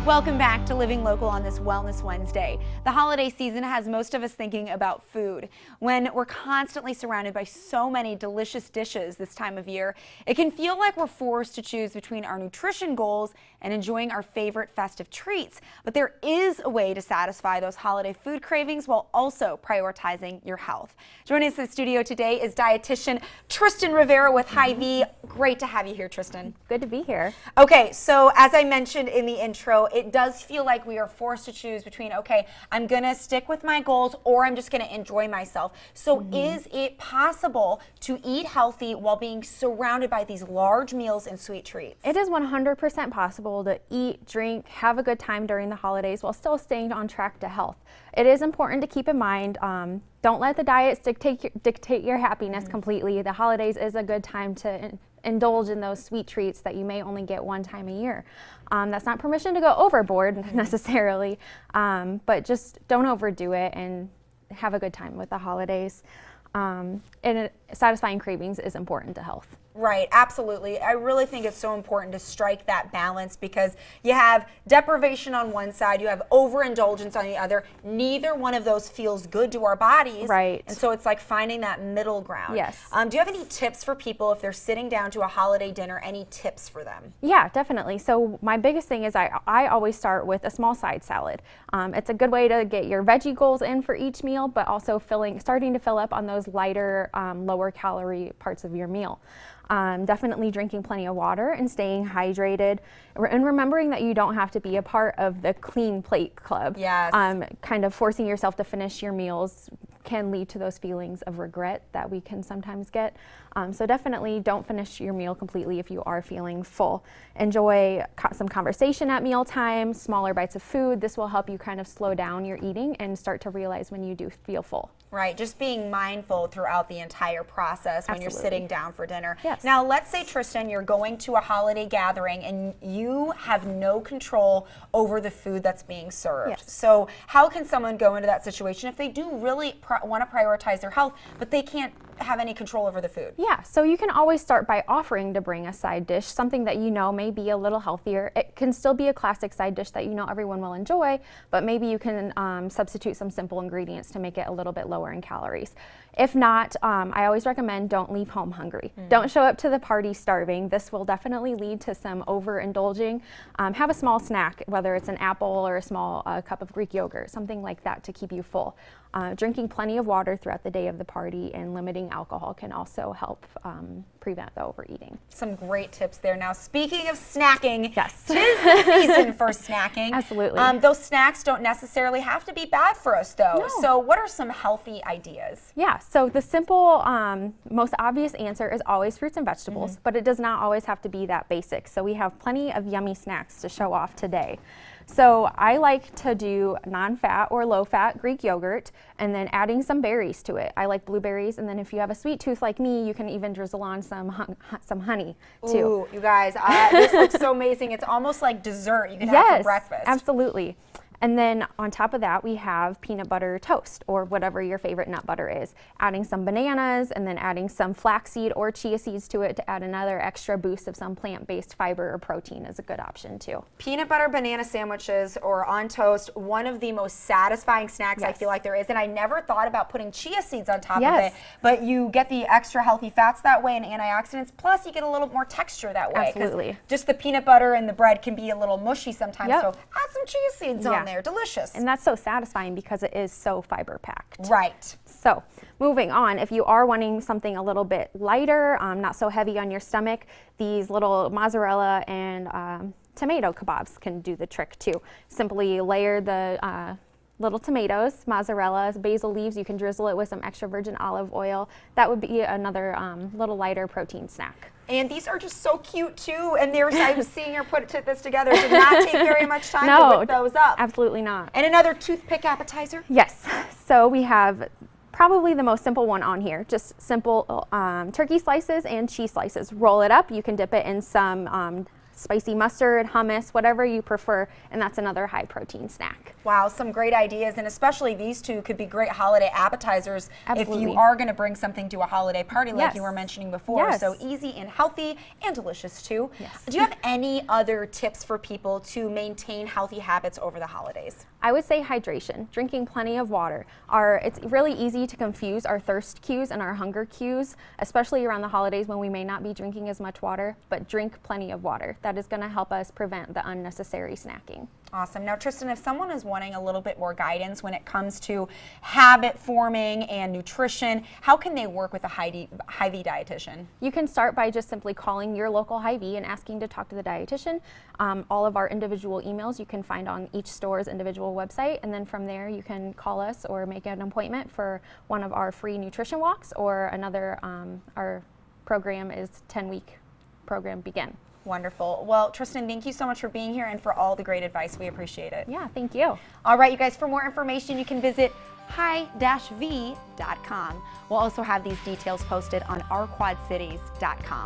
Welcome back to Living Local on this Wellness Wednesday. The holiday season has most of us thinking about food. When we're constantly surrounded by so many delicious dishes this time of year, it can feel like we're forced to choose between our nutrition goals and enjoying our favorite festive treats. But there is a way to satisfy those holiday food cravings while also prioritizing your health. Joining us in the studio today is dietitian Tristan Rivera with Hy-Vee. Great to have you here, Tristan. Good to be here. Okay, so as I mentioned in the intro, it does feel like we are forced to choose between, okay, I'm going to stick with my goals or I'm just going to enjoy myself. So is it possible to eat healthy while being surrounded by these large meals and sweet treats? It is 100% possible to eat, drink, have a good time during the holidays while still staying on track to health. It is important to keep in mind, don't let the diets dictate your happiness completely. The holidays is a good time to indulge in those sweet treats that you may only get one time a year. That's not permission to go overboard necessarily, but just don't overdo it and have a good time with the holidays. And satisfying cravings is important to health. Right, absolutely. I really think it's so important to strike that balance because you have deprivation on one side, you have overindulgence on the other. Neither one of those feels good to our bodies. Right. And so it's like finding that middle ground. Yes. Do you have any tips for people if they're sitting down to a holiday dinner? Any tips for them? Yeah, definitely. So my biggest thing is I always start with a small side salad. It's a good way to get your veggie goals in for each meal, but also starting to fill up on those lighter, lower calorie parts of your meal. Definitely drinking plenty of water and staying hydrated, and remembering that you don't have to be a part of the clean plate club. Yes. Kind of forcing yourself to finish your meals can lead to those feelings of regret that we can sometimes get. So definitely don't finish your meal completely if you are feeling full. Enjoy some conversation at mealtime, smaller bites of food. This will help you kind of slow down your eating and start to realize when you do feel full. Right, just being mindful throughout the entire process when you're sitting down for dinner. Yes. Now, let's say, Tristan, you're going to a holiday gathering and you have no control over the food that's being served. Yes. So how can someone go into that situation if they do really want to prioritize their health, but they can't have any control over the food? Yeah, so you can always start by offering to bring a side dish, something that you know may be a little healthier. It can still be a classic side dish that you know everyone will enjoy, but maybe you can substitute some simple ingredients to make it a little bit lower in calories. If not, I always recommend don't leave home hungry. Don't show up to the party starving. This will definitely lead to some overindulging. Have a small snack, whether it's an apple or a small cup of Greek yogurt, something like that to keep you full. Drinking plenty of water throughout the day of the party and limiting alcohol can also help prevent the overeating. Some great tips there. Now, speaking of snacking, Yes. 'tis the season for snacking. Absolutely. Those snacks don't necessarily have to be bad for us, though. No. So what are some healthy ideas? Yeah, so the simple, most obvious answer is always fruits and vegetables, but it does not always have to be that basic. So we have plenty of yummy snacks to show off today. So I like to do non-fat or low-fat Greek yogurt and then adding some berries to it. I like blueberries, and then if you have a sweet tooth like me, you can even drizzle on some honey too. Ooh, you guys, this looks so amazing. It's almost like dessert you can have for breakfast. Absolutely. And then on top of that, we have peanut butter toast or whatever your favorite nut butter is. Adding some bananas and then adding some flaxseed or chia seeds to it to add another extra boost of some plant-based fiber or protein is a good option too. Peanut butter banana sandwiches or on toast, one of the most satisfying snacks I feel like there is. And I never thought about putting chia seeds on top of it, but you get the extra healthy fats that way and antioxidants, plus you get a little more texture that way. Absolutely. Just the peanut butter and the bread can be a little mushy sometimes, so add some chia seeds on there. Delicious. And that's so satisfying because it is so fiber packed. Right. So moving on, if you are wanting something a little bit lighter, not so heavy on your stomach, these little mozzarella and tomato kebabs can do the trick too. Simply layer the little tomatoes, mozzarella, basil leaves. You can drizzle it with some extra virgin olive oil. That would be another little lighter protein snack. And these are just so cute too. And I'm seeing her put this together. It did not take very much time to whip those up. Absolutely not. And another toothpick appetizer? Yes. So we have probably the most simple one on here. Just simple turkey slices and cheese slices. Roll it up. You can dip it in some spicy mustard, hummus, whatever you prefer, and that's another high protein snack. Wow, some great ideas, and especially these two could be great holiday appetizers. Absolutely. If you are going to bring something to a holiday party like Yes. you were mentioning before. Yes. So easy and healthy and delicious too. Yes. Do you have any other tips for people to maintain healthy habits over the holidays? I would say hydration, drinking plenty of water. It's really easy to confuse our thirst cues and our hunger cues, especially around the holidays when we may not be drinking as much water, but drink plenty of water. That is going to help us prevent the unnecessary snacking. Awesome. Now, Tristan, if someone is wanting a little bit more guidance when it comes to habit forming and nutrition, how can they work with a Hy-Vee dietitian? You can start by just simply calling your local Hy-Vee and asking to talk to the dietitian. All of our individual emails you can find on each store's individual website, and then from there you can call us or make an appointment for one of our free nutrition walks, or another, our program is 10-week program Begin. Wonderful. Well, Tristan, thank you so much for being here and for all the great advice. We appreciate it. Yeah, thank you. All right, you guys, for more information, you can visit hy-v.com. We'll also have these details posted on ourquadcities.com.